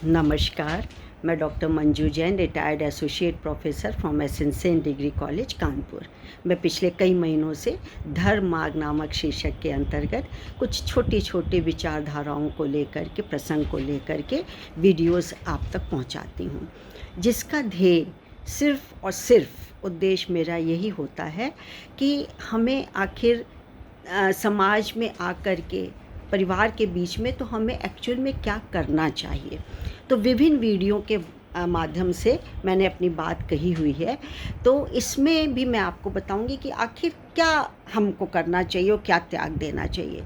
नमस्कार। मैं doctor Manju Jain, retired associate professor from SN degree college Kanpur. मैं पिछले कई महीनों से धर्म मार्ग नामक शीर्षक के अंतर्गत कुछ छोटी छोटी विचारधाराओं को लेकर के, प्रसंग को लेकर के वीडियोस आप तक पहुंचाती हूं, जिसका ध्येय सिर्फ और सिर्फ उद्देश्य मेरा यही होता है कि हमें आखिर समाज में आकर के, परिवार के बीच में, तो हमें एक्चुअल में क्या करना चाहिए। तो विभिन्न वीडियो के माध्यम से मैंने अपनी बात कही हुई है। तो इसमें भी मैं आपको बताऊंगी कि आखिर क्या हमको करना चाहिए और क्या त्याग देना चाहिए।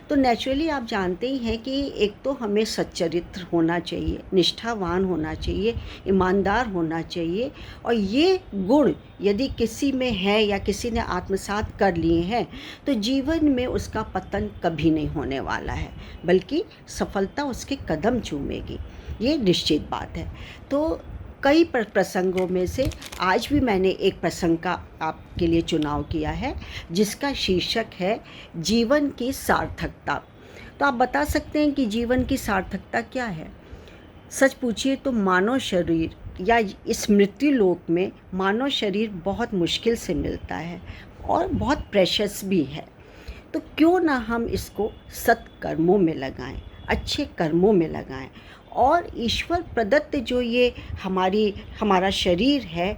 तो नेचुरली आप जानते ही हैं कि एक तो हमें सच्चरित्र होना चाहिए, निष्ठावान होना चाहिए, ईमानदार होना चाहिए। और ये गुण यदि किसी में है या किसी ने आत्मसात कर लिए हैं तो जीवन में उसका पतन कभी नहीं होने वाला है, बल्कि सफलता उसके कदम चूमेगी, ये निश्चित बात है। तो कई प्रसंगों में से आज भी मैंने एक प्रसंग का आपके लिए चुनाव किया है, जिसका शीर्षक है जीवन की सार्थकता। तो आप बता सकते हैं कि जीवन की सार्थकता क्या है। सच पूछिए तो मानव शरीर या इस मृत्यु लोक में मानव शरीर बहुत मुश्किल से मिलता है और बहुत प्रेशस भी है। तो क्यों ना हम इसको सत्कर्मों में लगाएं, अच्छे कर्मों में लगाएं, और ईश्वर प्रदत्त जो ये हमारा शरीर है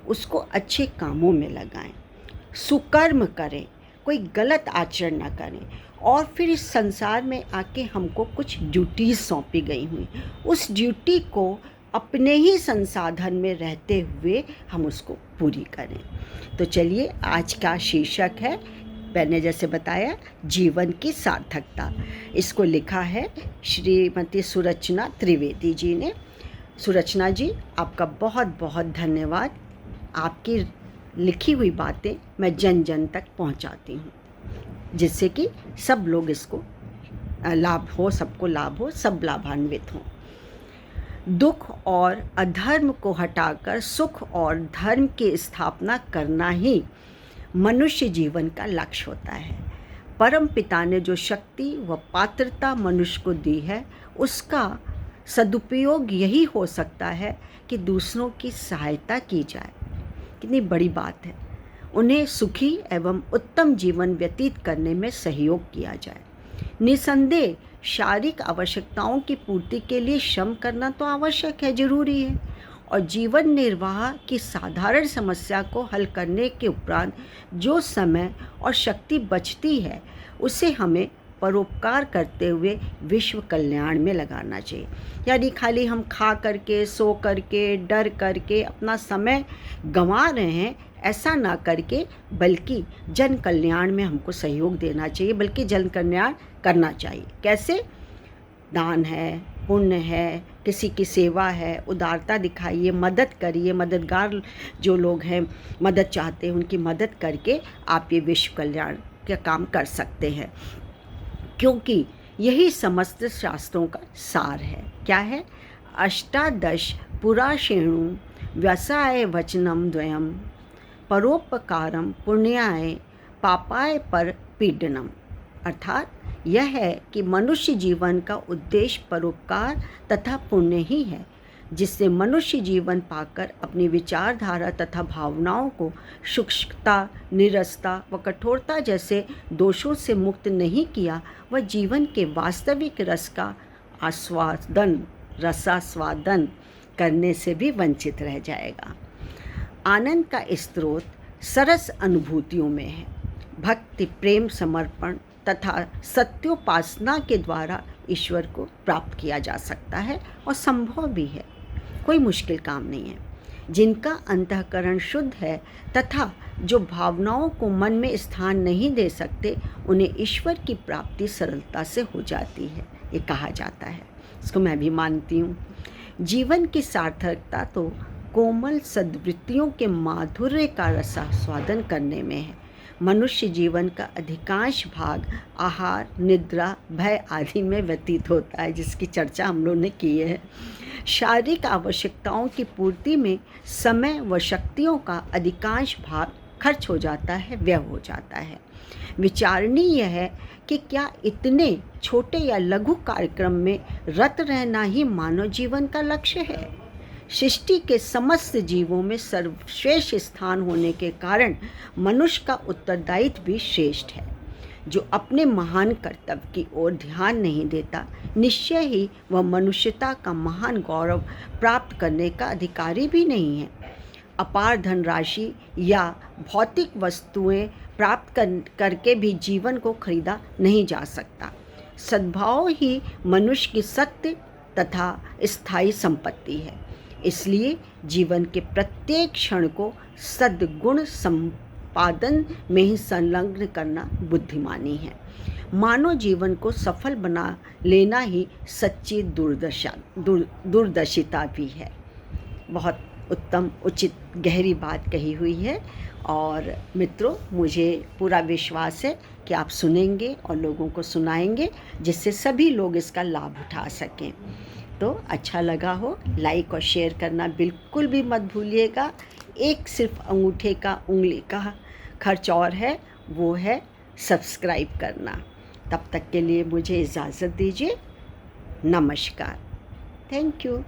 उसको अच्छे कामों में लगाएं, सुकर्म करें, कोई गलत आचरण ना करें। और फिर इस संसार में आके हमको कुछ ड्यूटीज़ सौंपी गई हुई, उस ड्यूटी को अपने ही संसाधन में रहते हुए हम उसको पूरी करें। तो चलिए, आज का शीर्षक है, मैंने जैसे बताया, जीवन की सार्थकता। इसको लिखा है श्रीमती सुरचना त्रिवेदी जी ने। सुरचना जी, आपका बहुत बहुत धन्यवाद। आपकी लिखी हुई बातें मैं जन जन तक पहुंचाती हूं, जिससे कि सब लोग इसको लाभ हो, सबको लाभ हो, सब लाभान्वित हों। दुख और अधर्म को हटाकर सुख और धर्म की स्थापना करना ही मनुष्य जीवन का लक्ष्य होता है। परम पिता ने जो शक्ति व पात्रता मनुष्य को दी है, उसका सदुपयोग यही हो सकता है कि दूसरों की सहायता की जाए। कितनी बड़ी बात है। उन्हें सुखी एवं उत्तम जीवन व्यतीत करने में सहयोग किया जाए। निसंदेह शारीरिक आवश्यकताओं की पूर्ति के लिए श्रम करना तो आवश्यक है, जरूरी है। और जीवन निर्वाह की साधारण समस्या को हल करने के उपरांत जो समय और शक्ति बचती है, उसे हमें परोपकार करते हुए विश्व कल्याण में लगाना चाहिए। यानी खाली हम खा करके, सो करके, डर करके अपना समय गंवा रहे हैं, ऐसा ना करके, बल्कि जन कल्याण में हमको सहयोग देना चाहिए, बल्कि जन कल्याण करना चाहिए। कैसे? दान है, पुण्य है, किसी की सेवा है, उदारता दिखाइए, मदद करिए। मददगार जो लोग हैं, मदद चाहते हैं, उनकी मदद करके आप ये विश्व कल्याण का काम कर सकते हैं, क्योंकि यही समस्त शास्त्रों का सार है। क्या है? अष्टादश पुराशेणु व्यसाय वचनम द्वयम परोपकारम पुण्याय पापाय पर पीडनम। अर्थात यह है कि मनुष्य जीवन का उद्देश्य परोपकार तथा पुण्य ही है, जिससे मनुष्य जीवन पाकर अपनी विचारधारा तथा भावनाओं को शुष्कता, नीरसता व कठोरता जैसे दोषों से मुक्त नहीं किया, वह जीवन के वास्तविक रस का रसास्वादन करने से भी वंचित रह जाएगा। आनंद का स्रोत सरस अनुभूतियों में है। भक्ति, प्रेम, समर्पण तथा सत्योपासना के द्वारा ईश्वर को प्राप्त किया जा सकता है और संभव भी है। कोई मुश्किल काम नहीं है। जिनका अंतःकरण शुद्ध है तथा जो भावनाओं को मन में स्थान नहीं दे सकते, उन्हें ईश्वर की प्राप्ति सरलता से हो जाती है, ये कहा जाता है। इसको मैं भी मानती हूँ। जीवन की सार्थकता तो कोमल सद्वृत्तियों के माधुर्य का रसास्वादन करने में है। मनुष्य जीवन का अधिकांश भाग आहार, निद्रा, भय आदि में व्यतीत होता है, जिसकी चर्चा हम लोगों ने की है। शारीरिक आवश्यकताओं की पूर्ति में समय व शक्तियों का अधिकांश भाग खर्च हो जाता है, व्यय हो जाता है। विचारणीय है कि क्या इतने छोटे या लघु कार्यक्रम में रत रहना ही मानव जीवन का लक्ष्य है? सृष्टि के समस्त जीवों में सर्वश्रेष्ठ स्थान होने के कारण मनुष्य का उत्तरदायित्व भी श्रेष्ठ है। जो अपने महान कर्तव्य की ओर ध्यान नहीं देता, निश्चय ही वह मनुष्यता का महान गौरव प्राप्त करने का अधिकारी भी नहीं है। अपार धनराशि या भौतिक वस्तुएं प्राप्त करके भी जीवन को खरीदा नहीं जा सकता। सद्भाव ही मनुष्य की सत्य तथा स्थायी संपत्ति है। इसलिए जीवन के प्रत्येक क्षण को सद्गुण संपादन में ही संलग्न करना बुद्धिमानी है। मानव जीवन को सफल बना लेना ही सच्ची दूरदर्शिता भी है। बहुत उत्तम, उचित, गहरी बात कही हुई है। और मित्रों, मुझे पूरा विश्वास है कि आप सुनेंगे और लोगों को सुनाएंगे, जिससे सभी लोग इसका लाभ उठा सकें। तो अच्छा लगा हो, लाइक और शेयर करना बिल्कुल भी मत भूलिएगा। एक सिर्फ अंगूठे का, उंगली का खर्च और है, वो है सब्सक्राइब करना। तब तक के लिए मुझे इजाज़त दीजिए। नमस्कार। Thank you.